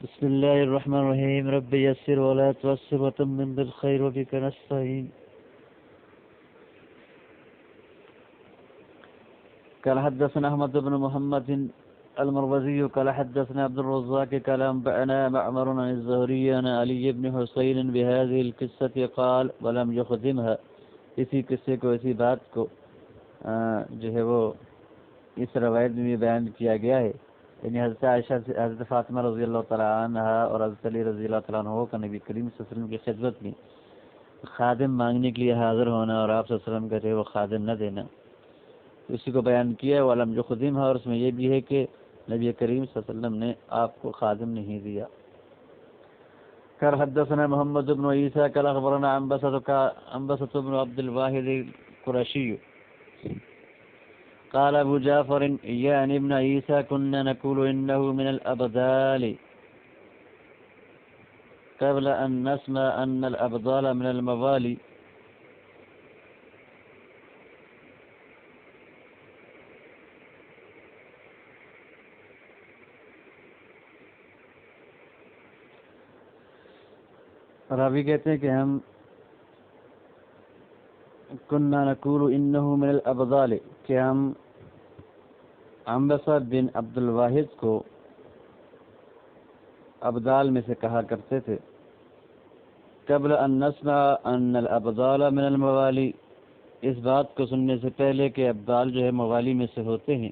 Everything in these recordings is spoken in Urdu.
بسم الله الرحمن الرحيم رب يسر ولا تعسر وتمم بالخير وبك نستعين. قال حدثنا أحمد بن محمد المروزي قال حدثنا عبد الرزاق قال أنبأنا معمر عن الزهري عن علي بن حسين بهذه القصة قال ولم يخدمها. اسی قصے کو، اسی بات کو جو ہے وہ اس روایت میں بیان کیا گیا ہے. یعنی حضرت عائشہ سے حضرت فاطمہ رضی اللہ تعالیٰ عنہ اور حضرت علی رضی اللہ تعالیٰ عنہ کا نبی کریم صلی اللہ علیہ وسلم کی خدمت میں خادم مانگنے کے لیے حاضر ہونا اور آپ صلی اللہ علیہ وسلم کہتے وہ خادم نہ دینا، اسی کو بیان کیا ہے. وَلَمْ يُخْدِمْهَا، اور اس میں یہ بھی ہے کہ نبی کریم صلی اللہ علیہ وسلم نے آپ کو خادم نہیں دیا. قال حدثنا محمد بن عيسى قال أخبرنا عنبسة بن عبد الواحد القرشي قال أبو جعفر يعني ابن عيسى كنا نقول إنه من الأبدال قبل أن نسمع أن الأبدال من الموالي. راوی کہتے ہیں کہ ہم كنا نقول إنه من الأبدال، کہ ہم عنبسہ بن عبد الواحد کو ابدال میں سے کہا کرتے تھے. قبل ان نسمع ان الابدال من الموالی، اس بات کو سننے سے پہلے کہ ابدال جو ہے موالی میں سے ہوتے ہیں.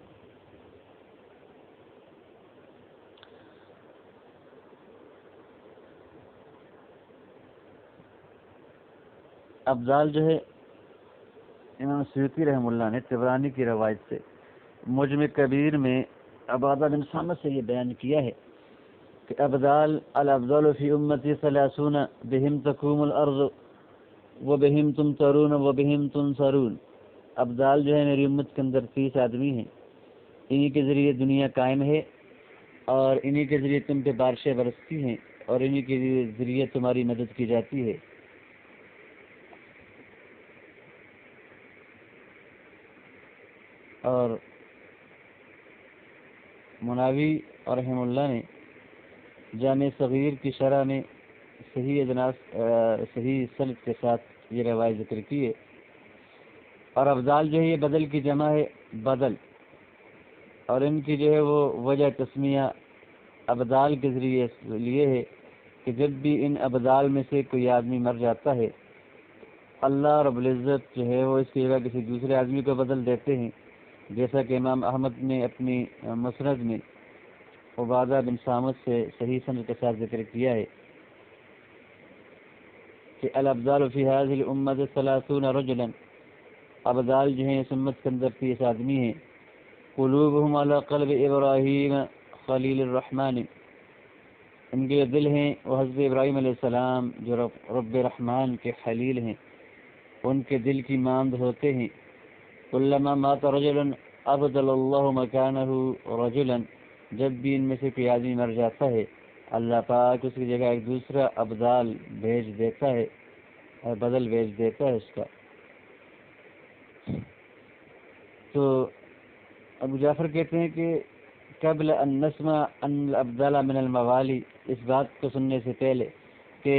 ابدال جو ہے امام سیوطی رحم اللہ نے طبرانی کی روایت سے مجمع کبیر میں عبادہ بن صامت سے یہ بیان کیا ہے کہ الابدال فی امتی 30 بہم تقوم الارض وبہم تمترون وبہم تنصرون. ابدال جو ہے میری امت کے اندر 30 آدمی ہیں، انہی کے ذریعے دنیا قائم ہے اور انہی کے ذریعے تم پہ بارشیں برستی ہیں اور انہی کے ذریعے تمہاری مدد کی جاتی ہے. اور مناوی اور رحم اللہ نے جامع صغیر کی شرح میں صحیح سند کے ساتھ یہ روایت ذکر کی ہے. اور ابدال جو ہے یہ بدل کی جمع ہے، بدل، اور ان کی جو ہے وہ وجہ تسمیہ ابدال کے ذریعے لیے ہے کہ جب بھی ان ابدال میں سے کوئی آدمی مر جاتا ہے اللہ رب العزت جو ہے وہ اس کی جگہ کسی دوسرے آدمی کو بدل دیتے ہیں، جیسا کہ امام احمد نے اپنی مسند میں عبادہ بن صامت سے صحیح سند کے ساتھ ذکر کیا ہے کہ الابدال فی هذه الامه 30 رجلا، ابدال جو ہیں اس امت کے اندر 30 آدمی ہیں. قلوبهم على قلب ابراہیم خلیل الرحمن، ان کے دل ہیں وہ حضرت ابراہیم علیہ السلام جو رب رحمان کے خلیل ہیں، ان کے دل کی مانند ہوتے ہیں. کلما مات رجل ابدل اللہ مکانہ رجلا، جب بھی ان میں سے کوئی آدمی مر جاتا ہے اللہ پاک اس کی جگہ ایک دوسرا ابدال بھیج دیتا ہے اور بدل بھیج دیتا ہے اس کا. تو ابو جعفر کہتے ہیں کہ قبل ان نسمع ان الابدال من الموالی، اس بات کو سننے سے پہلے کہ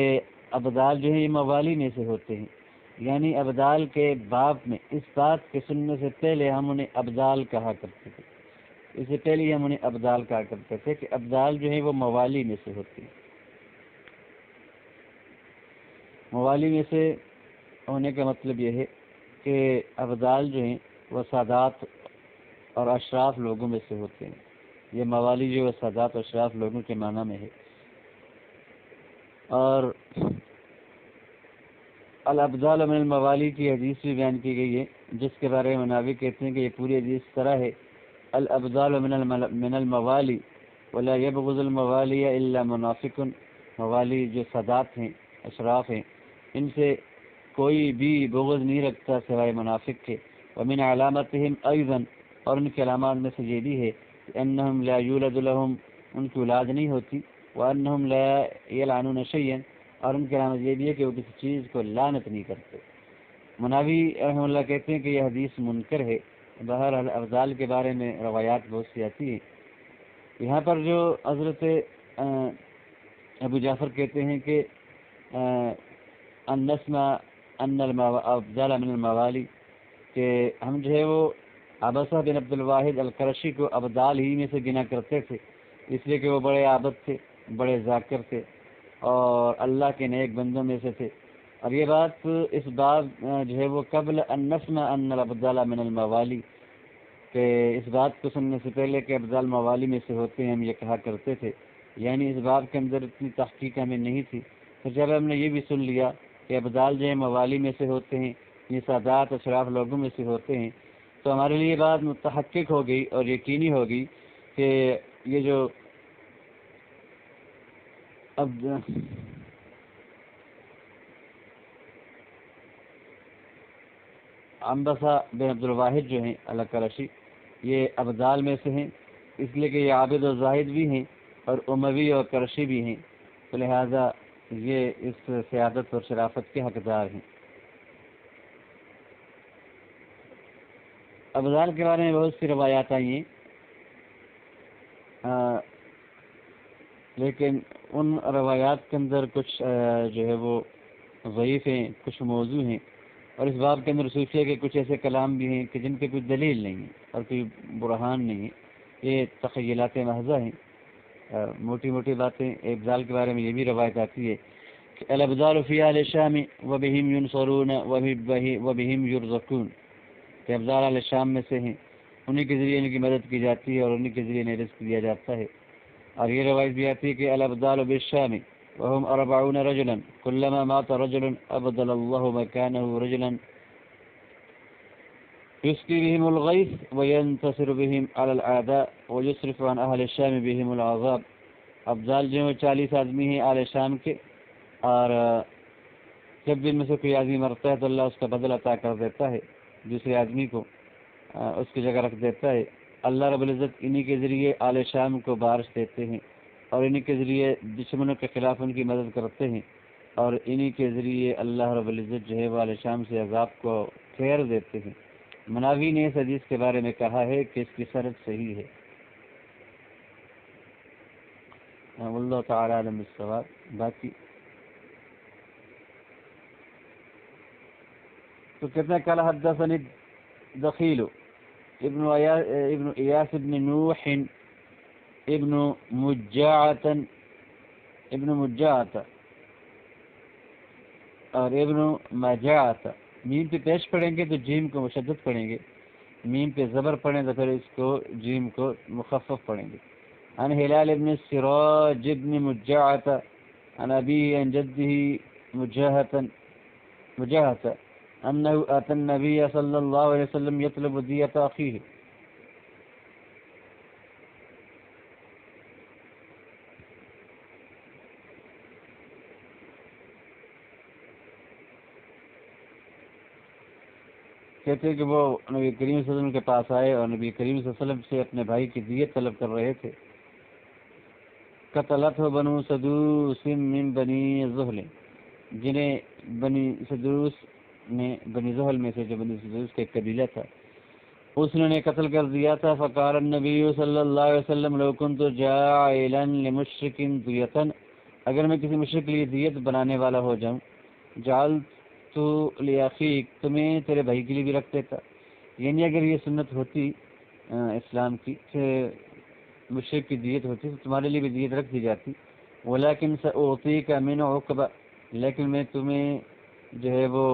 ابدال جو ہیں یہ موالی میں سے ہوتے ہیں، یعنی ابدال کے باب میں اس بات کے سننے سے پہلے ہم انہیں ابدال کہا کرتے تھے، اس سے پہلے ہم انہیں ابدال کہا کرتے تھے کہ ابدال جو ہیں وہ موالی میں سے ہوتے ہیں. موالی میں سے ہونے کا مطلب یہ ہے کہ ابدال جو ہیں وہ سادات اور اشراف لوگوں میں سے ہوتے ہیں. یہ موالی جو ہے سادات اور اشراف لوگوں کے معنی میں ہے. اور الابدال من الموالی کی حدیث بھی بیان کی گئی ہے جس کے بارے میں مناوی کہتے ہیں کہ یہ پوری حدیث طرح ہے الابدال من الموالی ولا يبغض الموالی الا منافق، موالی جو سادات ہیں اشراف ہیں ان سے کوئی بھی بغض نہیں رکھتا سوائے منافق کے. ومن علامتهم ايضا، اور ان کی علامات میں سے یہ بھی ہے کہ انہم لا یولد لهم، ان کی اولاد نہیں ہوتی. وانہم لا یلعنون شیئا، اور ان کی علامت یہ بھی ہے کہ وہ کسی چیز کو لعنت نہیں کرتے. مناوی رحمہ اللہ کہتے ہیں کہ یہ حدیث منکر ہے. بہرحال ابدال کے بارے میں روایات بہت سی آتی ہیں. یہاں پر جو حضرت ابو جعفر کہتے ہیں کہ ان نسمع ان الابدال من الموالی، کہ ہم جو ہے وہ عبسہ بن عبد الواحد القرشی کو ابدال ہی میں سے گنا کرتے تھے، اس لیے کہ وہ بڑے عابد تھے، بڑے ذاکر تھے اور اللہ کے نیک بندوں میں سے تھے۔ اور یہ بات اس بات جو ہے وہ قبل ان نسمع ان الابدال من الموالی، کہ اس بات کو سننے سے پہلے کہ ابدال موالی میں سے ہوتے ہیں ہم یہ کہا کرتے تھے، یعنی اس بات کے اندر اتنی تحقیق ہمیں نہیں تھی۔ پھر جب ہم نے یہ بھی سن لیا کہ ابدال جو ہے موالی میں سے ہوتے ہیں، یہ سادات اشراف لوگوں میں سے ہوتے ہیں، تو ہمارے لیے بات متحقق ہو گئی اور یقینی ہو گئی کہ یہ جو عنبسہ بن عبد الواحد جو ہیں القرشی، یہ ابدال میں سے ہیں، اس لیے کہ یہ عابد و زاہد بھی ہیں اور اموی اور قرشی بھی ہیں، تو لہٰذا یہ اس سیادت اور شرافت کے حقدار ہیں۔ ابدال کے بارے میں بہت سی روایات آئی ہیں، لیکن ان روایات کے اندر کچھ جو ہے وہ ضعیف ہیں، کچھ موضوع ہیں، اور اس باب کے اندر صوفیہ کے کچھ ایسے کلام بھی ہیں کہ جن کے کوئی دلیل نہیں ہے اور کوئی برہان نہیں ہے، یہ تخیلات محضہ ہیں، موٹی موٹی باتیں۔ ابدال کے بارے میں یہ بھی روایت آتی ہے کہ الابدال فی اہل الشام وبہم ینصرون وبہم یرزقون، کہ ابدال اہل شام میں سے ہیں، انہی کے ذریعے ان کی مدد کی جاتی ہے اور انہی کے ذریعے انہیں رزق دیا جاتا ہے۔ اور یہ روایت بھی آتی ہے کہ الابدال بالشام وهم 40 رجلا كلما مات رجل ابدل الله مكانه رجلا يسقي بهم الغيث وينتصر بهم على الاعداء ويصرف عن اهل الشام بهم العذاب۔ ابدال جو 40 آدمی ہیں اہل شام کے، اور جب بھی ان میں سے کوئی آدمی مرتا ہے تو اللہ اس کا بدلہ عطا کر دیتا ہے، دوسرے آدمی کو اس کی جگہ رکھ دیتا ہے۔ اللہ رب العزت انہی کے ذریعے اہل شام کو بارش دیتے ہیں اور انہی کے ذریعے دشمنوں کے خلاف ان کی مدد کرتے ہیں، اور انہی کے ذریعے اللہ رب العزت جو ہے وہ اہل شام سے عذاب کو پھیر دیتے ہیں۔ مناوی نے اس حدیث کے بارے میں کہا ہے کہ اس کی سند صحیح ہے۔ واللہ تعالی عالم بالصواب۔ باقی تو کہتے ہیں قال حدثني دخيل ابن اياس بن نوح ابن مجاعة اور ابن مجاعة، میم پہ پیش پڑھیں گے تو جیم کو مشدد پڑھیں گے، میم پہ زبر پڑھیں تو پھر اس کو جیم کو مخفف پڑھیں گے۔ عن هلال بن السراج بن مجاعة عن أبيه عن جده مجاهة أنه أتى النبي صلى الله عليه وسلم يطلب دية أخيه۔ کہتے ہیں کہ وہ نبی کریم صلی اللہ علیہ وسلم کے پاس آئے اور نبی کریم صلی اللہ علیہ وسلم سے اپنے بھائی کی دیت طلب کر رہے تھے۔ قتلته بنو سدوس من بنی زحل، جنہیں بنی سدوس نے، بنی زحل میں سے جو بنی سدوس کا ایک قبیلہ تھا، اس نے قتل کر دیا تھا۔ فقال النبی صلی اللہ علیہ وسلم لو كنت جاعلا لمشرک دیتا، اگر میں کسی مشرک کے لیے دیت بنانے والا ہو جاؤں، جعلت لاخیک، تمہیں تیرے بھائی کے لیے بھی رکھ دیتا، یعنی اگر یہ سنت ہوتی اسلام کی کہ مشرک کی دیت ہوتی تو تمہارے لیے بھی دیت رکھ دی جاتی۔ ولکن سأعطیک من عقبہ، لیکن میں تمہیں جو ہے وہ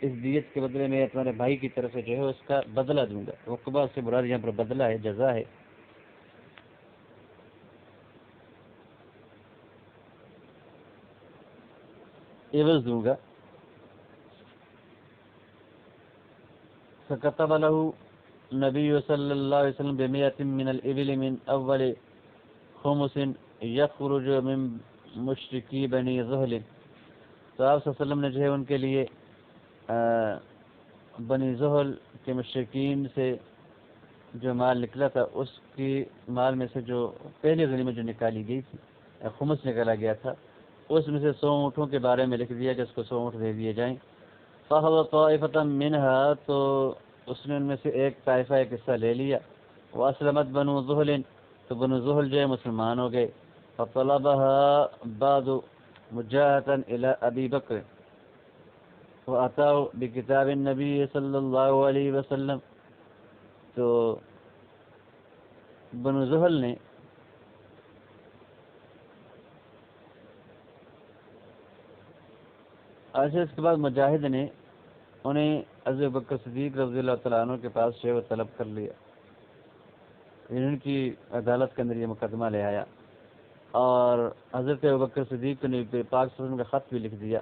اس دیت کے بدلے میں تمہارے بھائی کی طرف سے جو ہے اس کا بدلہ دوں گا۔ عقبہ سے مراد یہاں پر بدلہ ہے، جزا ہے۔ عوض دوں گا۔ فكتب له النبي صلى الله عليه وسلم بمئة من الإبل من أول خمس يخرج من مشركي بني زحل، تو آپ صلی اللہ علیہ وسلم نے جو ہے ان کے لیے بنی زحل کے مشرکین سے جو مال نکلا تھا اس کی مال میں سے جو پہلی غنیمت جو نکالی گئی تھی، خمس نکالا گیا تھا، اس میں سے 100 اونٹوں کے بارے میں لکھ دیا کہ اس کو 100 اونٹ دے دیے جائیں۔ فَأَخَذَ طَائِفَةً مِنْهَا، تو اس نے ان میں سے ایک طائفہ ایک حصہ لے لیا۔ وَأَسْلَمَتْ بَنُو زُحْلٍ، تو بنو زحل جو ہے مسلمان ہو گئے۔ فطلبها بعض مجاهة إلى أبي بكر وأتاه بكتاب النبي صلی اللہ علیہ وسلم. تو بنو زحل نے ایسے اس کے بعد مجاہد نے انہیں حضرت بکر صدیق رضی اللہ تعالیٰ عنہ کے پاس سے وہ طلب کر لیا. ان کی عدالت کے اندر یہ مقدمہ لے آیا اور حضرت بکر صدیق نے پاک صلی اللہ علیہ وسلم کا خط بھی لکھ دیا.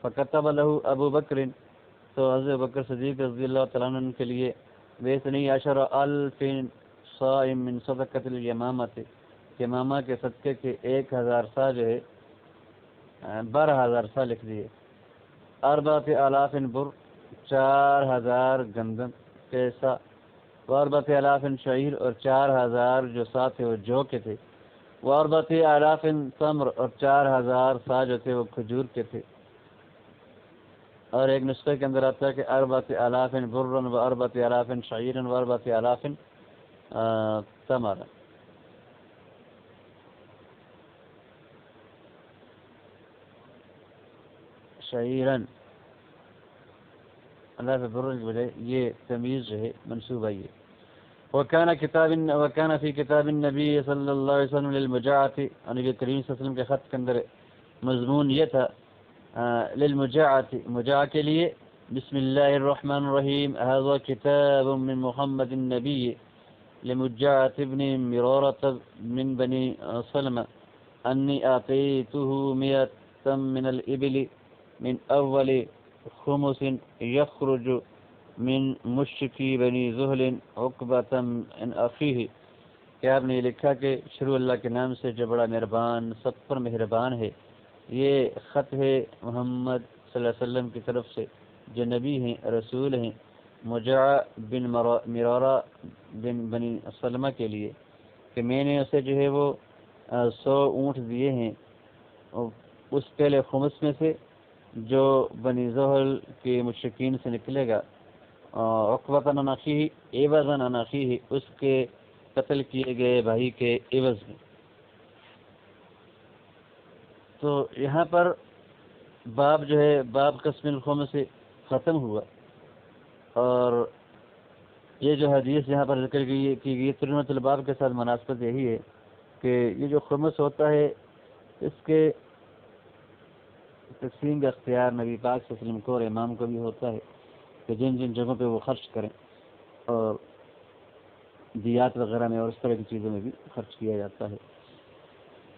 فکتب له ابو بکر، تو حضرت بکر صدیق رضی اللہ تعالیٰ عنہ کے لیے بیسنی عشر الف صائم من صدقۃ الیمامۃ، یمامہ کے صدقے کے 1000 سا جو ہے 12000 سا لکھ دیے. 4000 بر، 4000 گندم پیسہ، 4000 شعیر اور 4000 جو سا تھے وہ جو کے تھے، 4000 تمر اور 4000 سا جو تھے وہ کھجور کے تھے. اور ایک نسخے کے اندر آتا ہے کہ 4000 برن و 4000 شعیر و 4000 تمر. شعیرن اللہ سے برن کی بجائے یہ تمیز جو ہے منصوبہ یہ. وکان فی کتاب النبی صلی اللہ علیہ وسلم للمجاعۃ، نبی کریم صلی اللہ علیہ وسلم کے خط کے اندر مضمون یہ تھا للمجاعۃ، مجاع کے لیے، بسم اللہ الرحمن الرحیم هذا کتاب من محمد النبی لمجاعۃ ابن مرارۃ من بنی سلمہ انی اعطیته 100 من الابل من اول خمس یخرج من مشکی بنی زحل عقبۃ من اخیہ، کہ آپ نے یہ لکھا کہ شروع اللہ کے نام سے جو بڑا مہربان سب پر مہربان ہے. یہ خط ہے محمد صلی اللہ علیہ وسلم کی طرف سے جو نبی ہیں رسول ہیں مجاع بن مرارہ بن بنی سلمہ کے لیے، کہ میں نے اسے جو ہے وہ 100 اونٹ دیے ہیں اس پہلے خمس میں سے جو بنی زحل کے مشرکین سے نکلے گا، عقبۃ عن اخیہ عوضا عن اخیہ، اس کے قتل کیے گئے بھائی کے عوض میں. تو یہاں پر باب جو ہے باب قسم الخمس سے ختم ہوا، اور یہ جو حدیث یہاں پر ذکر کی گئی ترجمۃ الباب کے ساتھ مناسبت یہی ہے کہ یہ جو خمس ہوتا ہے اس کے تقسیم کا اختیار نبی پاک صلی اللہ علیہ وسلم کو اور امام کو بھی ہوتا ہے کہ جن جن جگہوں پہ وہ خرچ کریں، اور دیات وغیرہ میں اور اس طرح کی چیزوں میں بھی خرچ کیا جاتا ہے.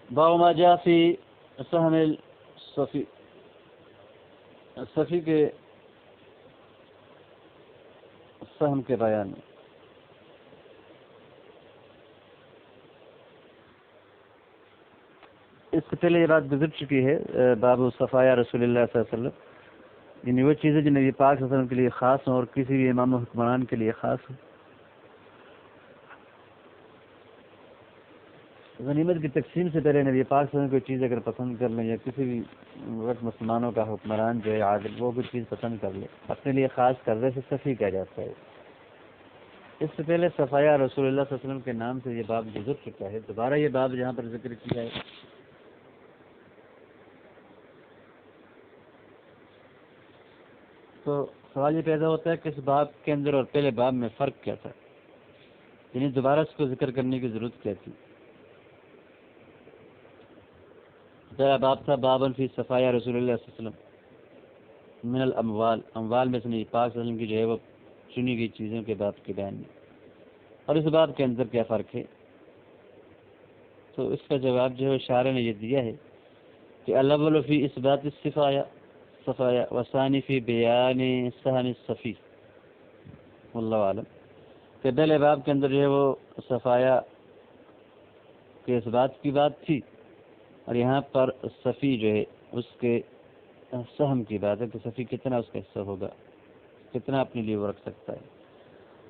باب ما جاء فی سہم الصفی، صفی کے سہم کے بیان میں. اس سے پہلے یہ بات گزر چکی ہے باب صفایا رسول اللہ صلی اللہ علیہ وسلم، یعنی وہ چیزیں جو نبی پاک صلی اللہ علیہ وسلم کے لیے خاص ہوں اور کسی بھی امام و حکمران کے لیے خاص ہوں. غنیمت کی تقسیم سے پہلے نبی پاک صلی اللہ علیہ وسلم کوئی چیز اگر پسند کر لیں، یا کسی بھی وقت مسلمانوں کا حکمران جو ہے عادل وہ کوئی چیز پسند کر لے اپنے لیے خاص کر دے، سے صفی کہا جاتا ہے. اس سے پہلے صفایا رسول اللہ صلی اللہ علیہ وسلم کے نام سے یہ باب گزر چکا ہے. دوبارہ یہ باب جہاں پر ذکر کیا ہے تو سوال یہ پیدا ہوتا ہے کہ اس باب کے اندر اور پہلے باب میں فرق کیا تھا، یعنی دوبارہ اس کو ذکر کرنے کی ضرورت کیا تھی. پہلا باب تھا بابن فی صفایا رسول اللہ صلی اللہ علیہ وسلم من الاموال، اموال میں سے نبی پاک صلی اللہ علیہ وسلم کی جو ہے وہ چنی گئی چیزوں کے باب کے بیان میں. اور اس باب کے اندر کیا فرق ہے؟ تو اس کا جواب جو ہے شارح نے یہ دیا ہے کہ الاول فی اثبات الصفایا صفایا وثانی فی بیان سہم الصفی، واللہ عالم. کہ پہلے باب کے اندر جو ہے وہ صفایا کے اثبات کی بات تھی، اور یہاں پر صفی جو ہے اس کے سہم کی بات ہے کہ صفی کتنا اس کا حصہ ہوگا، کتنا اپنے لیے وہ رکھ سکتا ہے.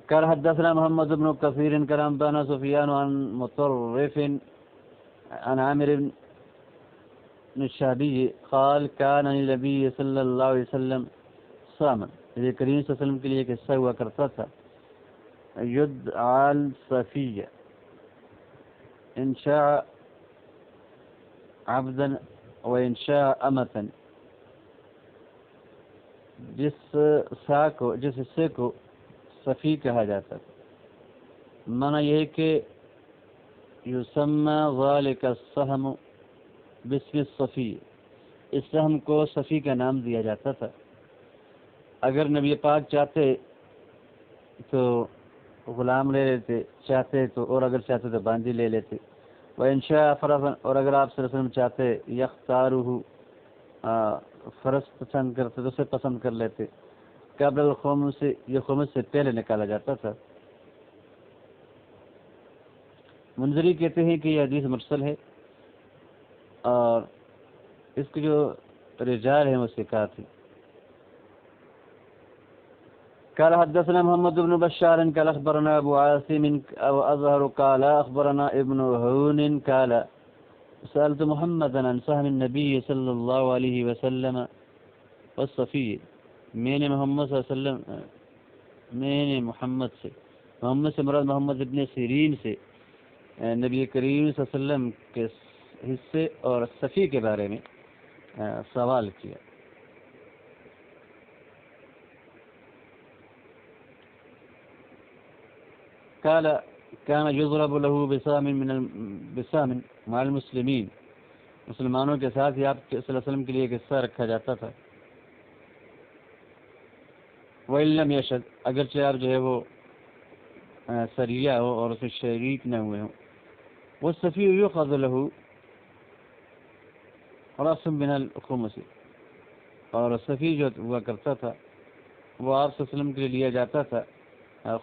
قال حدثنا محمد بن كثير قال انبانا سفيان عن مطرف عن عامر بن الشعبي قال كان النبي صلى الله عليه وسلم صاما، نبی کریم صلی اللہ علیہ وسلم کے لیے ایک حصہ ہوا کرتا تھا يدعى الصفية ان شاء عبدن و انشاء امتن، جس حصے کو صفی کہا جاتا تھا، معنی یہ ہے کہ یسمى ذلك السهم باسم الصفی، اس سہم کو صفی کا نام دیا جاتا تھا۔ اگر نبی پاک چاہتے تو غلام لے لیتے، چاہتے تو اور اگر چاہتے تو باندی لے لیتے۔ وَإِنْشَاءَ فَرَسًا، اور اگر آپ صلی اللہ علیہ وسلم چاہتے یختارہ، فرس پسند کرتے تو اسے پسند کر لیتے۔ قبل الخمس، یہ خمس سے پہلے نکالا جاتا تھا۔ منذری کہتے ہیں کہ یہ حدیث مرسل ہے اور اس کے جو رجال ہیں وہ ثقات ہیں۔ قال حدثنا محمد بن بشار قال اخبرنا ابو عاصم او اظهر قال اخبرنا ابن هون قال سألت محمدا عن سهم النبي صلى الله عليه وسلم والصفي، میں نے محمد صلی اللہ علیہ وسلم، میں نے محمد سے مراد محمد ابن سیرین سے نبی کریم صلی اللہ علیہ وسلم کے حصے اور صفی کے بارے میں سوال کیا۔ قال كان يضرب له بسام مع المسلمين، مسلمانوں کے ساتھ ہی آپ صلی اللہ علیہ وسلم کے لیے ایک حصہ رکھا جاتا تھا۔ وَإِن لَّمْ يَشْهَدْ، اگرچہ آپ جو ہے وہ سریہ ہو اور اس میں شریک نہ ہوئے ہوں۔ والصفی یؤخذ له رأس من الخمس، اور صفی جو ہوا کرتا تھا وہ آپ صلی اللہ علیہ وسلم کے لیے لیا جاتا تھا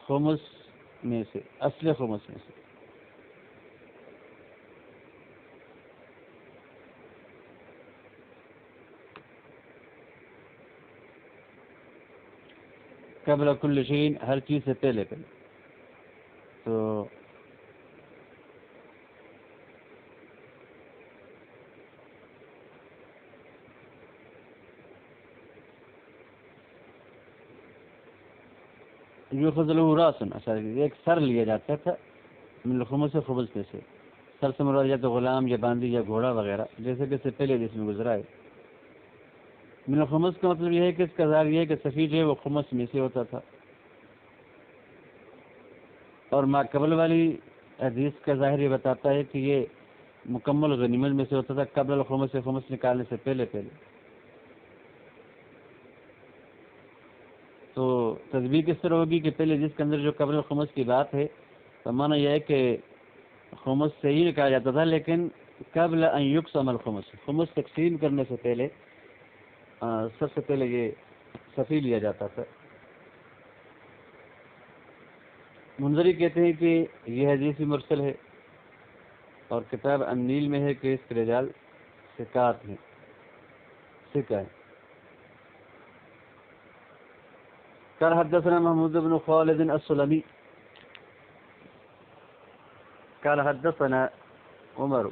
خمس میں سے، اصل خمس میں سے۔ قبل کل شیء، ہر چیز سے پہلے تو یؤخذ له راس، اچھا ایک سر لیا جاتا تھا من الخمس سے، خمس میں سے۔ سر سے مراد یا تو غلام یا باندی یا گھوڑا وغیرہ، جیسے کہ اس سے پہلے جس میں گزرا ہے۔ من الخمس کا مطلب یہ ہے کہ اس کا ظاہر یہ ہے کہ صفی جو ہے وہ خمس میں سے ہوتا تھا، اور ما قبل والی حدیث کا ظاہر یہ بتاتا ہے کہ یہ مکمل غنیمت میں سے ہوتا تھا، قبل الخمس سے، خمس نکالنے سے پہلے۔ تو تدبیر کس طرح ہوگی کہ پہلے جس کے اندر جو قبل الخمس کی بات ہے تو معنی یہ ہے کہ خمس سے ہی نکالا جاتا تھا، لیکن قبل ان یقسم الخمس، خمس تقسیم کرنے سے پہلے سب سے پہلے یہ صفی لیا جاتا تھا۔ منذری کہتے ہیں کہ یہ حدیث مرسل ہے اور کتاب النیل میں ہے کہ اس کے رجال ثقات ہیں، ثقہ ہیں۔ قال حدثنا محمود بن خالد السلمي قال حدثنا عمر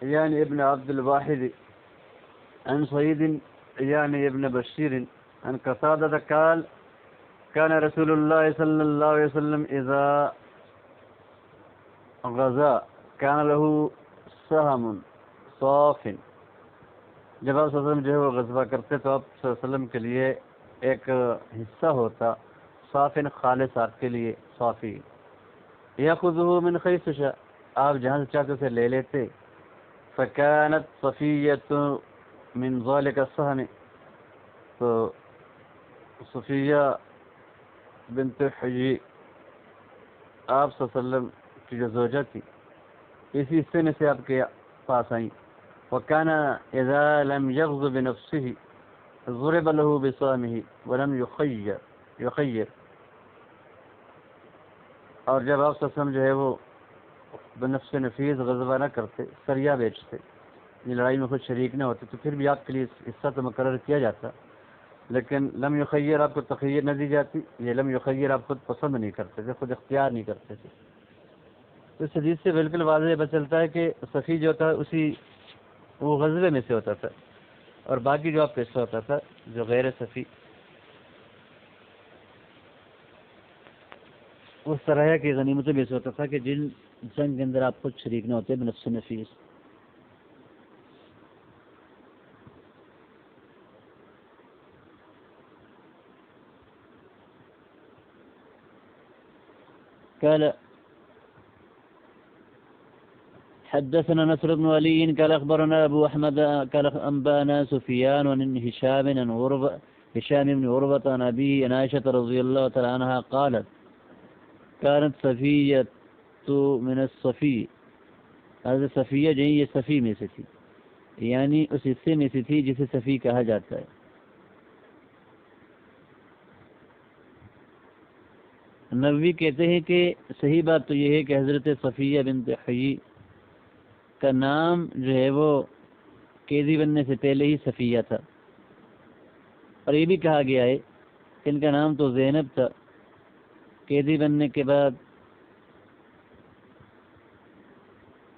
يعني ابن عبد الواحد عن سعيد يعني ابن بشير عن قتادة قال كان رسول الله صلى الله عليه وسلم إذا غزا كان له سهم صاف، جب آپ صلی اللہ علیہ وسلم جو ہے وہ غزوہ کرتے تو آپ صلی اللہ علیہ وسلم کے لیے ایک حصہ ہوتا صافن، خالص آپ کے لیے صافی، یاخذہ من حیث شاء، آپ جہاں سے چاہتے سے لے لیتے۔ فکانت صفیۃ من ذلک السهم، تو صفیہ بنت حیی آپ صلی اللہ علیہ وسلم کی جو زوجہ تھی اسی حصے میں سے آپ کے پاس آئیں۔ وکان اذا لم یغز بنفسه ضرب له بسامه ولم یخیر، اور جب آپ صلی اللہ علیہ وسلم جو ہے وہ بنفس نفیس غزوہ نہ کرتے، سریہ بیچتے، یہ لڑائی میں خود شریک نہ ہوتے، تو پھر بھی آپ کے لیے حصہ تو مقرر کیا جاتا، لیکن لم یخیر آپ کو تخیر نہ دی جاتی، یہ لم یخیر آپ خود پسند نہیں کرتے تھے، خود اختیار نہیں کرتے تھے۔ تو اس حدیث سے بالکل واضح پتہ چلتا ہے کہ صفی جو تھا اسی وہ غزوے میں سے ہوتا تھا، اور باقی جو آپ کا حصہ ہوتا تھا جو غیر صفی اس طرح کی غنیمتوں میں سے ہوتا تھا کہ جن جنگ کے اندر آپ خود شریک نہ ہوتے بنفس نفیس۔ قال حدثنا نصر بن علي قال أخبرنا أبو أحمد قال أنبأنا سفيان عن هشام بن عروة عن أبيه عن عائشة رضي الله تعالى عنها قالت كانت صفية من الصفي. حضرت صفیہ جو ہے یہ صفی میں سے تھی، یعنی اس حصے میں سے تھی جسے صفی کہا جاتا ہے. نووی کہتے ہیں کہ صحیح بات تو یہ ہے کہ حضرت صفیہ بنت حیی کا نام جو ہے وہ قیدی بننے سے پہلے ہی صفیہ تھا، اور یہ بھی کہا گیا ہے کہ ان کا نام تو زینب تھا، قیدی بننے کے بعد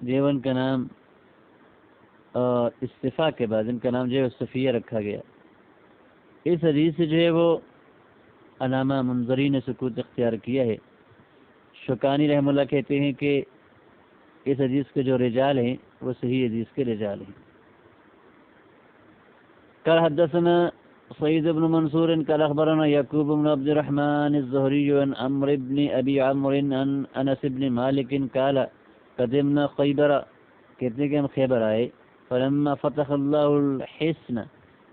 جیون کا نام اور استعفاء کے بعد ان کا نام جو ہے صفیہ رکھا گیا. اس حدیث سے جو ہے وہ علامہ منذری نے سکوت اختیار کیا ہے. شوکانی رحمہ اللہ کہتے ہیں کہ اس حدیث کے جو رجال ہیں وہ صحیح حدیث کے رجال ہیں. قال حدثنا سعيد بن منصور قال أخبرنا يعقوب بن عبد الرحمن الزهري عن عمرو بن أبي عمرو عن أنس بن مالك قال قدمنا خیبر، کہتے ہیں کہ ہم خیبر آئے. فلما فتح اللہ الحصن،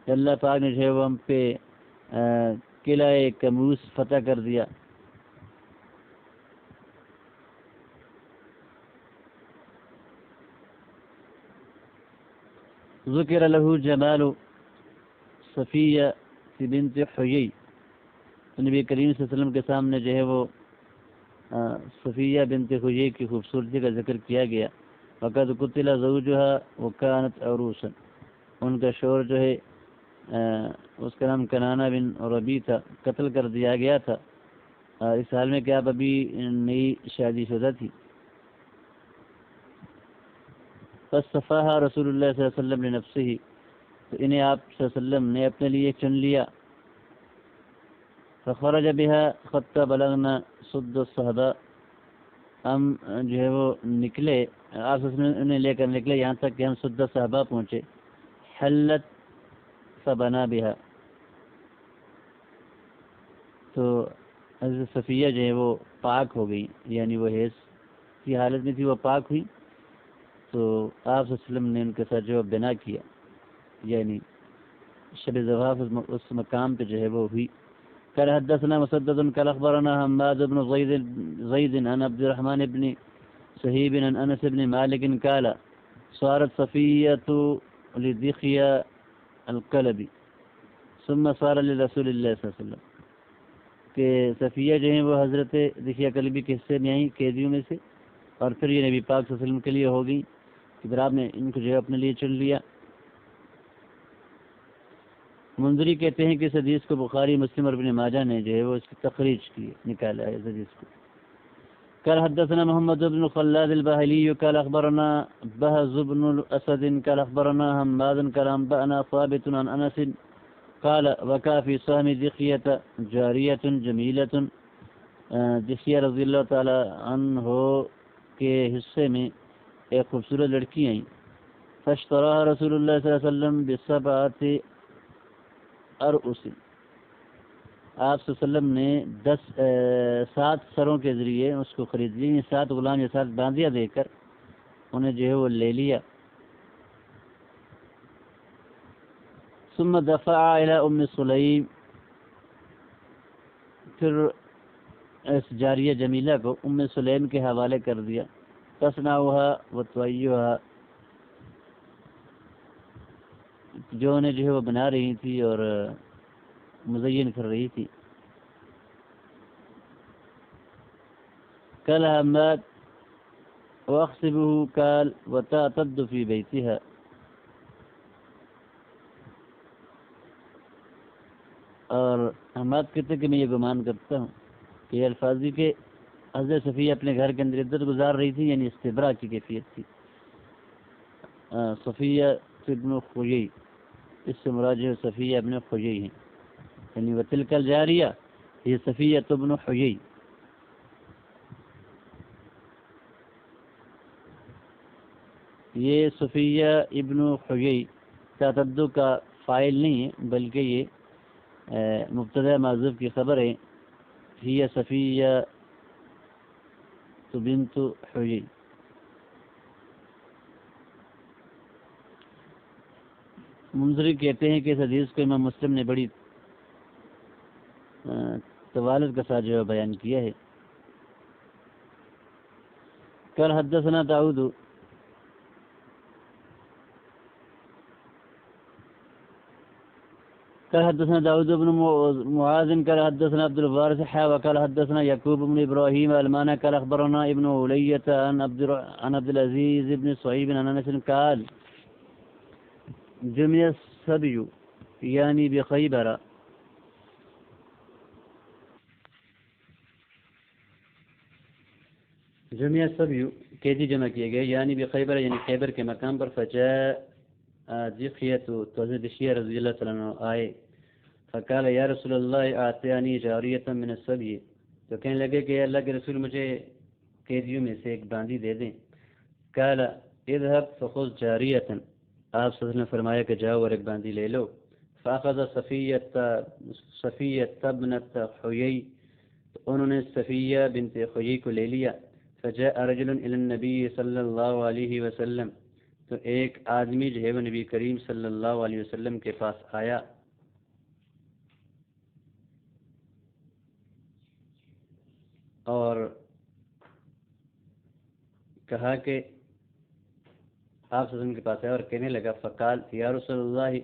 اللہ پاک نے جو ہے وہ ہم پہ قلعہ کموس فتح کر دیا. ذکر له جمال صفیہ بنت حیی، نبی کریم صلی اللہ علیہ وسلم کے سامنے جو ہے وہ صفیہ بنت حیی کی خوبصورتی کا ذکر کیا گیا. وقد قتل زوجها وكانت عروسا، ان کا شوہر جو ہے اس کا نام کنانہ بن ربی تھا، قتل کر دیا گیا تھا اس حال میں کہ آپ ابھی نئی شادی شدہ تھی. فاصطفاها رسول اللہ صلی اللہ علیہ وسلم لنفسه، تو انہیں آپ صلی اللہ علیہ وسلم نے اپنے لیے چن لیا. فخرج بها حتى بلغنا سد الصحبہ، ہم جو ہے وہ نکلے، آپ انہیں لے کر نکلے یہاں تک کہ ہم سد الصحبہ پہنچے. حلت فبنا بها، تو حضرت صفیہ جو ہے وہ پاک ہو گئی، یعنی وہ حیض کی حالت میں تھی، وہ پاک ہوئی. تو آپ صلی اللہ علیہ وسلم نے ان کے ساتھ جو بنا کیا، یعنی شب زفاف اس مقام پہ جو ہے وہ ہوئی. قال حدثنا مسدد قال اخبرنا حماد بن زيد عن عبد الرحمن بن صهيب عن انس بن مالك قال صارت صفية لدخية القلبي ثم صار لرسول الله صلی اللہ علیہ وسلم، کہ صفیہ جو ہیں وہ حضرت دخیہ قلبی کے حصے میں آئیں قیدیوں میں سے، اور پھر یہ نبی پاک صلی اللہ علیہ وسلم کے لیے ہو گئی کہ پھر آپ نے ان کو جو ہے اپنے لیے چن لیا. منذری کہتے ہیں کہ اس حدیث کو بخاری، مسلم اور ابن ماجہ نے جو ہے وہ اس کی تخریج کی، نکالا ہے اس حدیث کو. قال حدثنا محمد بن خلاد الباهلي قال اخبرنا بهز بن الاسد قال اخبرنا حماد قال انبأنا ثابت عن انس قال وقع في سهم دخية جارية جميلة، دخیہ رضی اللہ تعالی عنہ کے حصے میں ایک خوبصورت لڑکی آئی. فاشتراها رسول اللہ صلی اللہ علیہ وسلم بسبعة ارؤس، آپ صلی اللہ علیہ وسلم نے 7 سروں کے ذریعے اس کو خرید لی، 7 غلام یا 7 باندیاں دے کر انہیں جو ہے وہ لے لیا. ثم دفع الى ام سلیم، پھر اس جاریہ جمیلہ کو ام سلیم کے حوالے کر دیا. تصنعها وتویها، جو انہیں جو ہے وہ بنا رہی تھی اور مزین کر رہی تھی. قال حماد واخصبه قال وتعتد في بيتها، اور حماد کہتے کہ میں یہ گمان کرتا ہوں کہ یہ الفاظی کے حضرت صفیہ اپنے گھر کے اندر عدت گزار رہی تھی، یعنی استبراء کی کیفیت تھی. صفیہ ابن حیی، اس سے مراد جو صفیہ ابن حیی ہیں، یعنی وتلک الجاریہ یہ صفیہ ابن حیی. یہ صفیہ ابن حیی تعتد کا فاعل نہیں ہے، بلکہ یہ مبتدا معذوف کی خبر ہے. ہی صفیہ بنت حيي. منذری کہتے ہیں کہ اس حدیث کو امام مسلم نے بڑی طوالت کے ساتھ جو بیان کیا ہے. قال حدثنا داؤد قال حدثنا داود بن معاذ قال حدثنا عبد الوارث وقال حدثنا يعقوب بن ابراهيم المانى قال اخبرنا ابن علية عن عبد العزيز بن صهيب عن انس قال جمع السبي يعني بخيبر. جمع السبي قیدی جمع کیے گئے یعنی بخیبر یعنی خیبر کے مقام پر. فجاء دخیت دشیہ رضی اللہ تعالیٰ عنہ آئے. فقال یا رسول اللہ آتیانی جاریتا من السبی, تو کہنے لگے کہ اللہ کے رسول مجھے قیدیوں میں سے ایک باندی دے دیں. قال اذهب فخذ جاریتا, آپ صلی اللہ علیہ وسلم نے فرمایا کہ جاؤ اور ایک باندی لے لو. فاخذ صفیہ بنت حیی, تو انہوں نے صفیہ بنت حیی کو لے لیا. فجاء رجل الى النبی صلی اللہ علیہ وسلم, تو ایک آدمی جو ہے وہ نبی کریم صلی اللہ علیہ وسلم کے پاس آیا. اور کہا کہ آپ وسلم کے پاس آیا اور کہنے لگا فقال یا رسول اللہ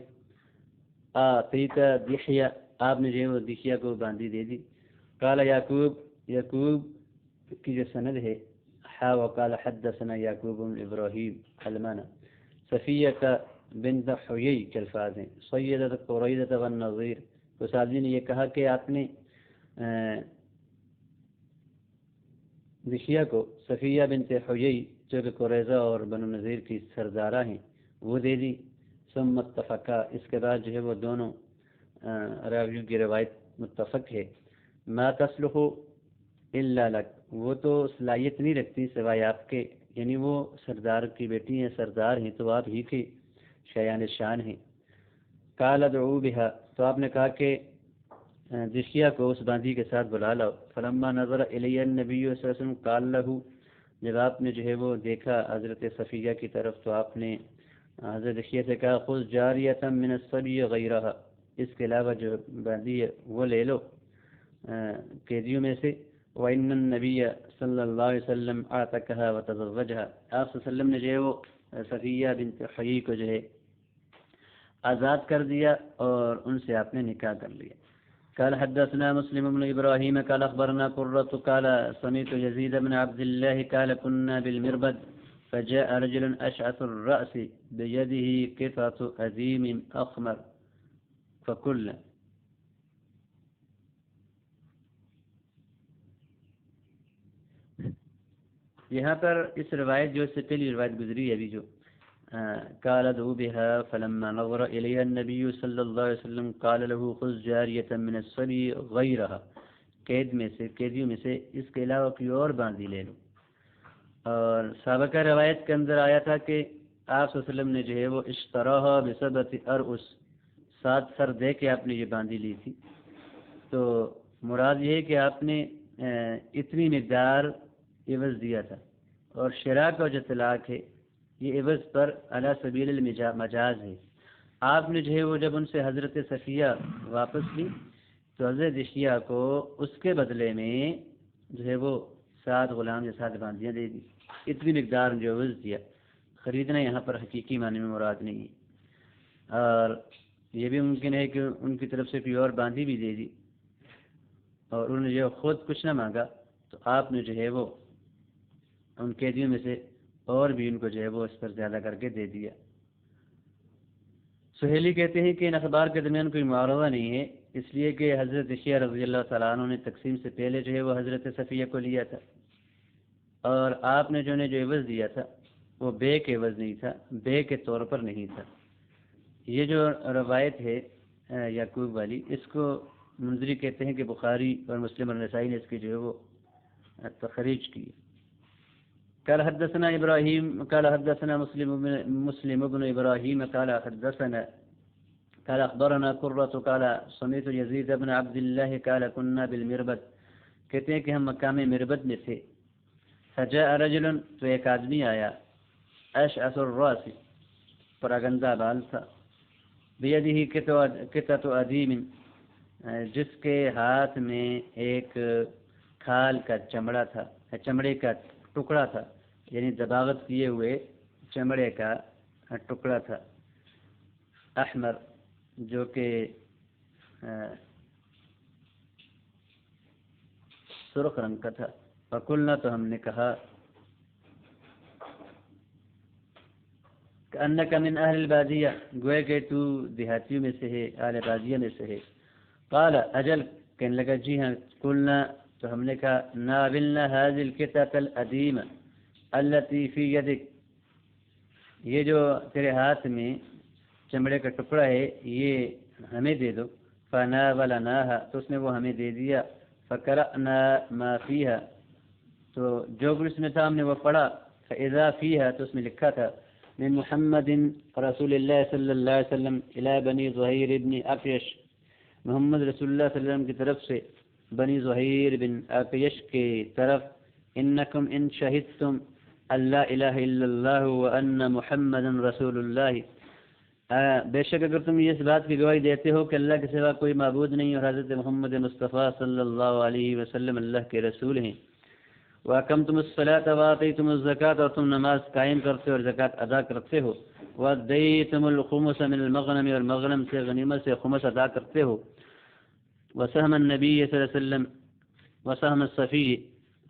آتیت دحیہ, آپ نے جو ہے وہ دحیہ کو باندھی دے دی. قال یعقوب کی جو سند ہے وقال حدثنا یعقوب بن ابراہیم المانا صفیہ بنت حیی کے الفاظ ہیں. سیدۃ قریظۃ والنظیر, تو آدمی نے یہ کہا کہ آپ نے دحیہ کو صفیہ بنت حیی جو کہ قریظہ اور بنو نذیر کی سردارہ ہیں وہ دے دی. ثم اتفقا, اس کے بعد جو ہے وہ دونوں راویوں کی روایت متفق ہے. ما تصلح الا لک, وہ تو صلاحیت نہیں رکھتی سوائے آپ کے, یعنی وہ سردار کی بیٹی ہیں, سردار ہیں تو آپ ہی کے شایان شان ہیں. قال ادعو بها, تو آپ نے کہا کہ دحیہ کو اس باندھی کے ساتھ بلا لاؤ. فلما نظر الی النبی صلی اللہ علیہ وسلم قال له, جب آپ نے جو ہے وہ دیکھا حضرت صفیہ کی طرف تو آپ نے حضرت دحیہ سے کہا خذ جاریۃ من الصبی غیرها, اس کے علاوہ جو باندھی ہے وہ لے لو قیدیوں میں سے. وَإِنَّ النَّبِيَّ صلی اللہ علیہ وسلم اعتقها وتزوجها, آپ صلی اللہ علیہ وسلم نے جو ہے وہ صفیہ بنت حیی کو جو ہے آزاد کر دیا اور ان سے آپ نے نکاح کر لیا. قال حدثنا مسلم بن ابراہیم قال اخبرنا قرۃ قال سمعت یزید بن عبد الله قال كنا بالمربد فجاء رجل اشعث الراس بيده قطعه عظيم احمر فقلنا, یہاں پر اس روایت جو اس سے پہلی روایت گزری ابھی جو قال ادعو بها فلما نظر الیها النبی صلی اللہ علیہ وسلم قال له خذ جاریة من الصبی غیرها, قیدیوں میں سے اس کے علاوہ کوئی اور باندھی لے لو. اور سابقہ روایت کے اندر آیا تھا کہ آپ صلی اللہ علیہ وسلم نے جو ہے وہ اشتراها بسبعۃ ارؤس, 7 سر دے کے آپ نے یہ باندھی لی تھی. تو مراد یہ ہے کہ آپ نے اتنی مقدار عوض دیا تھا. اور شراء کا جو طلاق ہے یہ عوض پر علی سبیل المجاز ہے. آپ نے جو ہے وہ جب ان سے حضرت صفیہ واپس لی تو حضرت دحیہ کو اس کے بدلے میں جو ہے وہ 7 غلام یا 7 باندیاں دے دی. اتنی مقدار جو عوض دیا. خریدنا یہاں پر حقیقی معنی میں مراد نہیں ہے. اور یہ بھی ممکن ہے کہ ان کی طرف سے کوئی اور باندھی بھی دے دی اور انہوں نے جو خود کچھ نہ مانگا تو آپ نے جو ہے وہ ان قیدیوں میں سے اور بھی ان کو جو ہے وہ اس پر زیادہ کر کے دے دیا. سہیلی کہتے ہیں کہ ان اخبار کے درمیان کوئی معارضہ نہیں ہے, اس لیے کہ حضرت دحیہ رضی اللہ تعالیٰ عنہ نے تقسیم سے پہلے جو ہے وہ حضرت صفیہ کو لیا تھا اور آپ نے جو عوض دیا تھا وہ بے کے عوض نہیں تھا, بے کے طور پر نہیں تھا. یہ جو روایت ہے یعقوب والی, اس کو منذری کہتے ہیں کہ بخاری اور مسلم اور نسائی نے اس کی جو ہے وہ تخریج کی. قال حدثنا ابراہیم قال حدثنا مسلم بن ابراہیم قال حدثنا قال اخبرنا قرۃ قال سمعت یزید بن عبد الله قال كنا بالمربد, کہتے ہیں کہ ہم مقام مربد میں تھے. فجاء رجل، تو ایک آدمی آیا، اشعث الراس، پراگندہ بال تھا، بیدہ قطعۃ ادیم، جس کے ہاتھ میں ایک کھال کا چمڑا تھا، چمڑے کا ٹکڑا تھا، یعنی دباغت کیے ہوئے چمڑے کا ٹکڑا تھا، احمر، جو کہ سرخ رنگ کا تھا۔ فقلنا، تو ہم نے کہا، کأنک من اہل البادیہ، گویا کہ تو دیہاتیوں میں سے ہے، اہل بادیہ میں سے ہے۔ قال اجل، کہنے لگا جی ہاں۔ قلنا، تو ہم نے کہا، ناولنا هذه القطعة القديمة التي في يدك، یہ جو تیرے ہاتھ میں چمڑے کا ٹکڑا ہے یہ ہمیں دے دو۔ فناولناها، تو اس نے وہ ہمیں دے دیا۔ فقرأنا ما فيها، تو جو کچھ اس میں تھا ہم نے وہ پڑھا۔ فإذا فيها، تو اس میں لکھا تھا، من محمد رسول اللہ صلی اللہ علیہ وسلم الى بنی زہیر بن اقیش، محمد رسول اللہ صلی اللہ علیہ وسلم کی طرف سے بنی زہیر بن اقیش کی طرف، انکم ان شہدتم اللہ الہ الا اللہ وان محمد رسول اللہ، بے شک اگر تم اس بات کی گواہی دیتے ہو کہ اللہ کے سوا کوئی معبود نہیں اور حضرت محمد مصطفیٰ صلی اللہ علیہ وسلم اللہ کے رسول ہیں، وَأَقَمْتُمُ الصَّلَاةَ وَآتَيْتُمُ الزَّكَاةَ، اور تم نماز قائم کرتے ہو اور زکوٰۃ ادا کرتے ہو، وَأَدَّيْتُمُ الْخُمُسَ مِنَ الْمَغْنَمِ، اور مغنم سے غنیمت سے خمس ادا کرتے ہو، وَسَهْمَ النَّبِيِّ صلی اللہ علیہ وسلم وَسَهْمَ الصَّفِيِّ،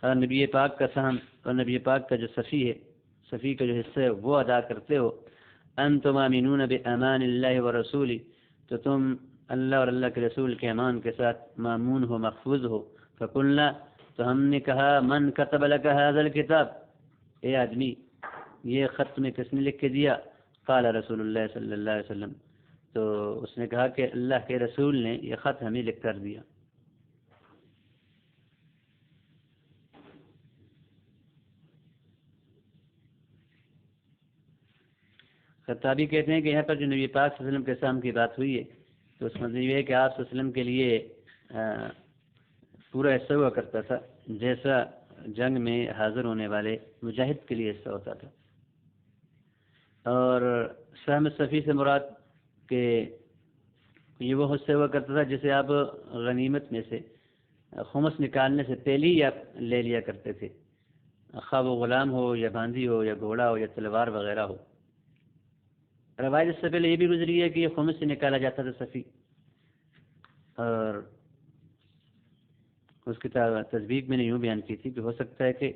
اور نبی پاک کا سہم اور نبی پاک کا جو صفی ہے، صفی کا جو حصہ ہے وہ ادا کرتے ہو، أَنْتُمْ آمِنُونَ بِأَمَانِ اللَّهِ وَرَسُولِهِ، تو تم اللہ اور اللہ کے رسول کے امان کے ساتھ مامون ہو، محفوظ ہو۔ فقلنا، تو ہم نے کہا، من كتب لك هذا الكتاب، اے آدمی یہ خط تمہیں کس نے لکھ کے دیا؟ قال رسول اللہ صلی اللہ علیہ وسلم، تو اس نے کہا کہ اللہ کے رسول نے یہ خط ہمیں لکھ کر دیا۔ خطابی کہتے ہیں کہ یہاں پر جو نبی پاک صلی اللہ علیہ وسلم کے سام کی بات ہوئی ہے تو اس مطلب یہ ہے کہ آپ صلی اللہ علیہ وسلم کے لیے پورا حصہ ہوا کرتا تھا، جیسا جنگ میں حاضر ہونے والے مجاہد کے لیے حصہ ہوتا تھا۔ اور سہم صفی سے مراد کہ یہ وہ حصہ ہوا کرتا تھا جسے آپ غنیمت میں سے خمس نکالنے سے پہلے ہی آپ لے لیا کرتے تھے، خواہ وہ غلام ہو یا باندھی ہو یا گھوڑا ہو یا تلوار وغیرہ ہو۔ روایت اس سے پہلے یہ بھی گزری ہے کہ یہ خمس سے نکالا جاتا تھا صفی، اور اس کی تصدیق میں نے یوں بیان کی تھی کہ ہو سکتا ہے کہ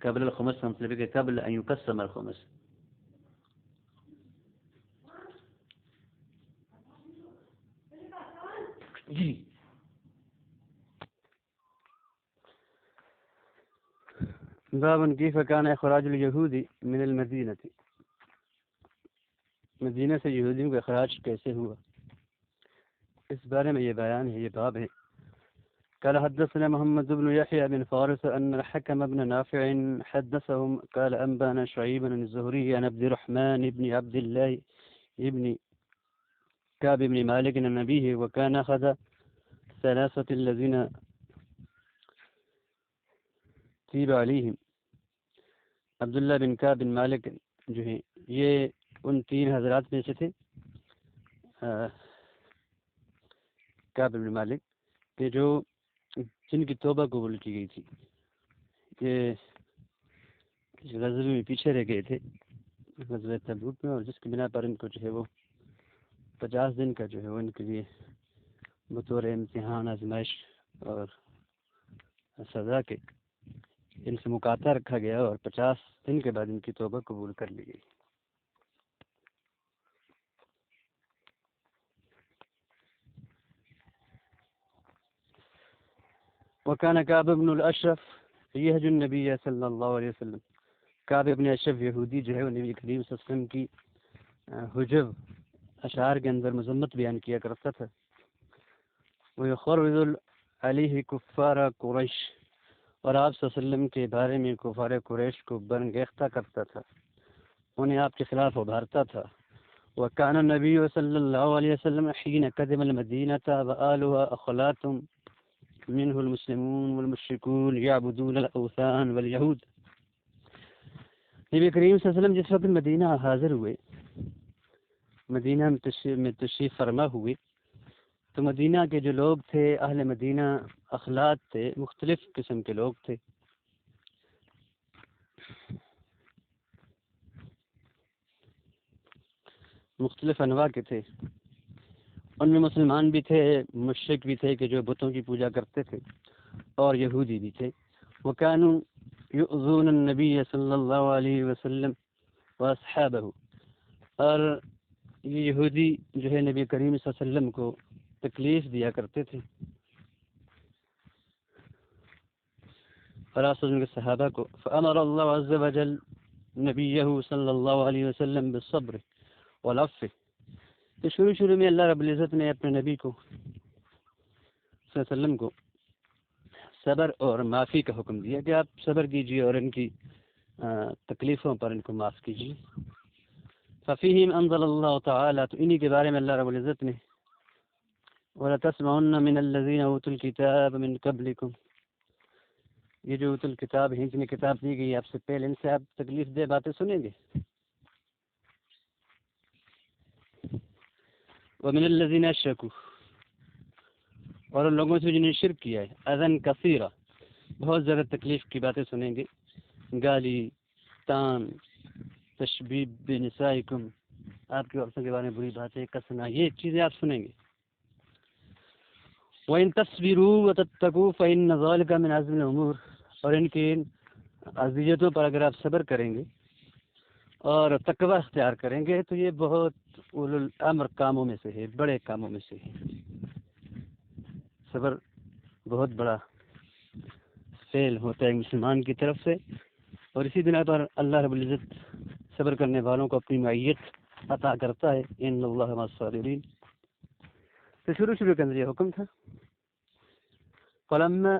قبل الخمس کا مطلب ہے کہ قبل ان یقسم الخمس۔ جی باب کیف کان اخراج الیہود من المدینہ، مدینہ سے یہودیوں کا اخراج کیسے ہوا، اس بارے میں یہ بیان ہے، یہ باب ہے۔ قال حدثنا محمد بن يحيى بن فارس أن الحكم بن نافع حدثهم قال أنبانا شعيب بن الزهري عن عبد الرحمن بن عبد الله بن كعب بن مالك عن أبيه وكان أخذ ثلاثة الذين تيب عليهم، عبداللہ بن کعب بن مالک جو ہیں یہ ان تین حضرات میں سے تھے، کعب بن مالک کہ جو جن کی توبہ قبول کی گئی تھی، یہ غزوے میں پیچھے رہ گئے تھے غزوہ تبوک میں، اور جس کی بنا پر ان کو جو ہے وہ 50 دن کا جو ہے وہ ان کے لیے بطور امتحان، آزمائش اور سزا کے ان سے مقاطع رکھا گیا، اور 50 دن کے بعد ان کی توبہ قبول کر لی گئی۔ وكان كعب بن الاشرف يهج النبي صلی اللہ علیہ وسلم، کعب ابن اشرف یہودی جو ہے وہ نبی کریم صلی اللہ علیہ وسلم کی حجب اشعار کے اندر مذمت بیان کیا کرتا تھا۔ ويخرج علیہ کفار قریش، اور آپ صلی اللہ علیہ وسلم کے بارے میں کفار قریش کو برانگیختہ کرتا تھا، انہیں آپ کے خلاف ابھارتا تھا۔ وكان النبي صلی اللہ علیہ وسلم حين قدم المدینة وآلها أخلاط منه المسلمون والمشركون يعبدون الأوثان واليهود. نبی کریم صلی اللہ علیہ وسلم جس وقت مدینہ حاضر ہوئے، مدینہ میں تشریف فرما ہوئے، تو مدینہ کے جو لوگ تھے، اہل مدینہ اخلاق تھے، مختلف قسم کے لوگ تھے. مختلف انواع کے تھے. ان میں مسلمان بھی تھے، مشرک بھی تھے کہ جو بتوں کی پوجا کرتے تھے، اور یہودی بھی تھے. وَكَانُوا يُؤْذُونَ النَّبِيَّ صلی اللہ علیہ وسلم وَأَصْحَابَهُ. اور یہ یہودی جو ہے نبی کریم صلی اللہ علیہ وسلم کو تکلیف دیا کرتے تھے، خاص ان کے صحابہ کو. فَأَمَرَ اللَّهُ عَزَّ وَجَلَّ نَبِيَّهُ صلی اللہ علیہ وسلم بِالصَّبْرِ وَالْعَفْوِ. تو شروع میں اللہ رب العزت نے اپنے نبی کو صلی اللہ علیہ وسلم کو صبر اور معافی کا حکم دیا کہ آپ صبر کیجیے اور ان کی تکلیفوں پر ان کو معاف کیجیے. فَفِيهِمْ أَنزَلَ اللَّهُ تَعَالَى. تو انہی کے بارے میں اللہ رب العزت نے وَلَتَسْمَعُنَّ مِنَ الَّذِينَ أُوتُوا الْكِتَابَ مِنْ قَبْلِكُمْ. یہ جو اوتوا الکتاب ہیں، جنہیں کتاب دی گئی آپ سے پہلے، ان سے آپ تکلیف دہ باتیں سنیں گے. وَمِنَ الَّذِينَ أَشْرَكُوا. اور ان لوگوں سے جنہیں شرک کیا ہے، اذًا کثیرہ، بہت زیادہ تکلیف کی باتیں سنیں گے. گالی، تان، تشبیب بنسائکم، آپ کی عورتوں کے بارے میں بری باتیں کسنا، یہ چیزیں آپ سنیں گے. وَإِن تَصْبِرُوا وَتَتَّقُوا فَإِنَّ ذَلِكَ مِنْ عَزْمِ الْأُمُورِ. اور ان کی اذیتوں پر اگر آپ صبر کریں گے اور تقوی اختیار کریں گے تو یہ بہت اولو الامر کاموں میں سے ہے، بڑے کاموں میں سے ہے. صبر بہت بڑا فعل ہوتا ہے مسلمان کی طرف سے، اور اسی بنا پر اللہ رب العزت صبر کرنے والوں کو اپنی معیت عطا کرتا ہے. ان اللہ مع الصابرین. تو شروع کے اندر یہ حکم تھا. فلما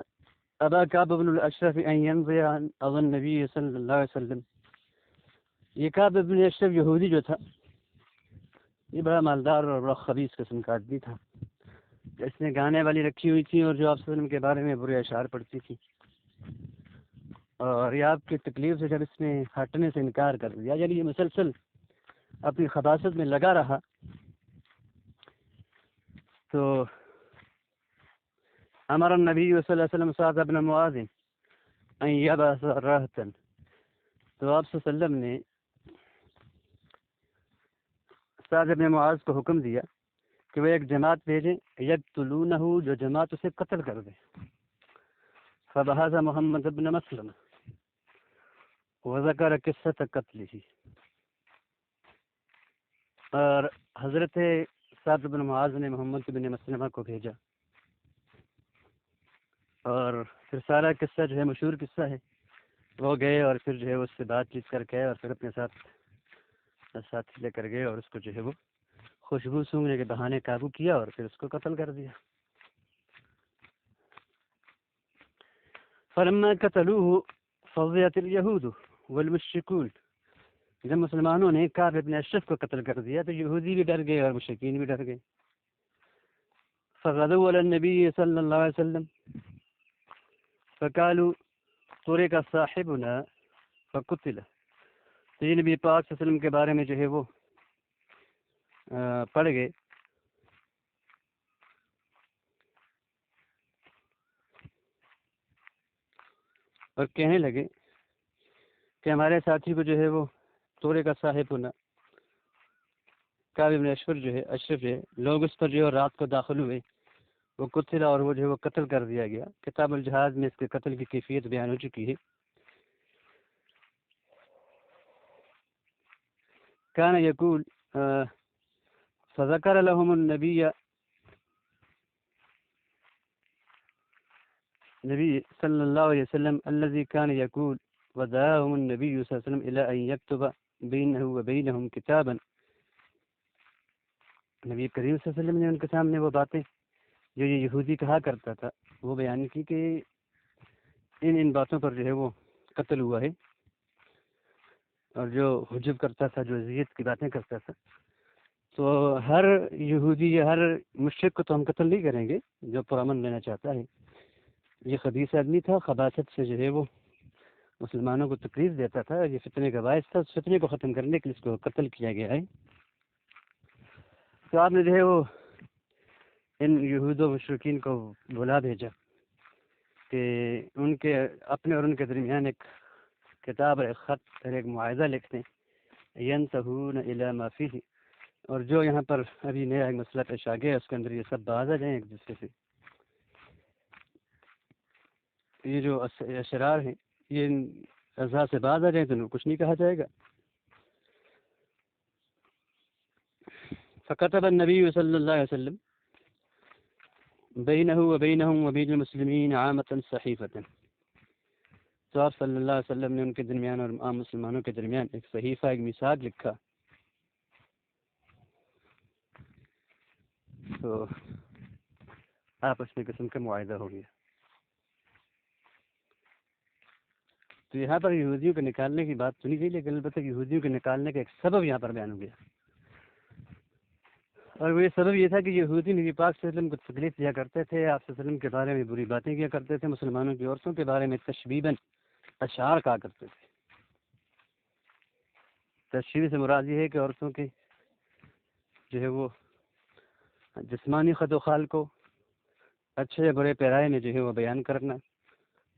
ابا کعب بن الاشرف ان يمضي عن النبي صلی اللہ علیہ وسلم. یہ کعب بن اشرف یہودی جو تھا، یہ بڑا مالدار اور بڑا خبیث قسم کا آدمی تھا. اس نے گانے والی رکھی ہوئی تھی اور جو آپ صلی اللہ علیہ وسلم کے بارے میں برے اشعار پڑھتی تھی، اور یہ آپ کی تکلیف سے جب اس نے ہٹنے سے انکار کر دیا، یعنی یہ مسلسل اپنی خباثت میں لگا رہا، تو امر النبی صلی اللہ علیہ وسلم سعد بن معاذ ان یبعث رہتا. تو آپ صلی اللہ علیہ وسلم نے سعد بن معاذ کو حکم دیا کہ وہ ایک جماعت بھیجیں، یقتلونہ، جو جماعت اسے قتل کر دے. فبحث محمد بن مسلمہ وذکر قصۃ قتلہ. اور حضرت سعد بن معاذ نے محمد بن مسلمہ کو بھیجا، اور پھر سارا قصہ جو ہے مشہور قصہ ہے، وہ گئے اور پھر جو ہے اس سے بات چیت کر کے اور پھر اپنے ساتھ لے کر گئے اور اس کو جو ہے وہ خوشبو سونگنے کے بہانے قابو کیا اور پھر اس کو قتل کر دیا. فلما قتلوه فضیت الیہود والمشرکون. جب مسلمانوں نے کعب بن اشرف کو قتل کر دیا تو یہودی بھی ڈر گئے اور مشرکین بھی ڈر گئے. فغدوا علی النبی صلی اللہ علیہ وسلم فقالوا طرق صاحبنا فقتل. تو یہ نبی پاک صلی اللہ علیہ وسلم کے بارے میں جو ہے وہ پڑھ گئے اور کہنے لگے کہ ہمارے ساتھی کو جو ہے وہ طور کا صاحب ہونا، کعب بن اشرف جو ہے لوگ اس پر جو ہے رات کو داخل ہوئے، وہ قتل اور وہ جو ہے وہ قتل کر دیا گیا. کتاب الجہاد میں اس کے قتل کی کیفیت بیان ہو چکی ہے. کان یقول فذکر لهم النبی صلی اللہ علیہ وسلم الذي كان يقول ودعاهم النبي صلی اللہ علیہ وسلم الى ان يكتب بينه وبينهم كتابا. نبی کریم صلی اللہ علیہ وسلم نے ان کے سامنے وہ باتیں جو یہ یہودی کہا کرتا تھا وہ بیان کی کہ ان باتوں پر جو ہے وہ قتل ہوا ہے، اور جو حجب کرتا تھا، جو اذیت کی باتیں کرتا تھا. تو ہر یہودی یا ہر مشرک کو تو ہم قتل نہیں کریں گے جو پرامن لینا چاہتا ہے، یہ خبیث آدمی تھا، خباثت سے جو ہے وہ مسلمانوں کو تکلیف دیتا تھا، یہ فتنے کا باعث تھا، اس فتنے کو ختم کرنے کے لیے اس کو قتل کیا گیا ہے۔ تو آپ نے جو ہے وہ ان یہود و مشرکین کو بلا بھیجا کہ ان کے اپنے اور ان کے درمیان ایک کتاب اور ایک خط اور ایک معاہدہ لکھ دیں، ینتہون الی ما فیہ، اور جو یہاں پر ابھی نیا ایک مسئلہ پیش آ گیا اس کے اندر یہ سب باز آ جائیں ایک دوسرے سے۔ یہ جو اشرار ہیں یہ ان اعضاء سے باز آ جائیں تو انہیں کچھ نہیں کہا جائے گا۔ فكتب النبي صلى الله عليه وسلم بينه وبينهم وبين المسلمين عامة صحيفة، تو آپ صلی اللہ علیہ وسلم نے ان کے درمیان اور عام مسلمانوں کے درمیان ایک صحیفہ، ایک میثاق لکھا، تو آپس میں قسم کا معاہدہ ہو گیا۔ تو یہاں پر یہودیوں کو نکالنے کی بات سنی گئی، لیکن البتہ یہودیوں کو نکالنے کا ایک سبب یہاں پر بیان ہو گیا، اور وہ یہ سبب یہ تھا کہ یہودی نبی پاک صلی اللہ علیہ وسلم کو تکلیف دیا کرتے تھے، آپ صلی اللہ علیہ وسلم کے بارے میں بری باتیں کیا کرتے تھے، مسلمانوں کی عورتوں کے بارے میں تشبیباً اشعار کہا کرتے تھے۔ تشبیہ سے مراد یہ ہے کہ عورتوں کے جو ہے وہ جسمانی خد و خال کو اچھے برے پیرائے میں جو ہے وہ بیان کرنا،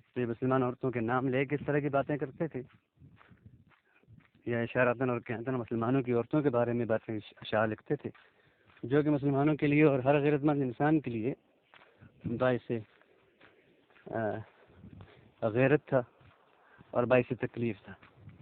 تو یہ مسلمان عورتوں کے نام لے کے اس طرح کی باتیں کرتے تھے، یا اشارتاً اور کہتاً مسلمانوں کی عورتوں کے بارے میں باتیں اشعار لکھتے تھے، جو کہ مسلمانوں کے لیے اور ہر غیرت مند انسان کے لیے باعث غیرت تھا اور باعث تکلیف تھا۔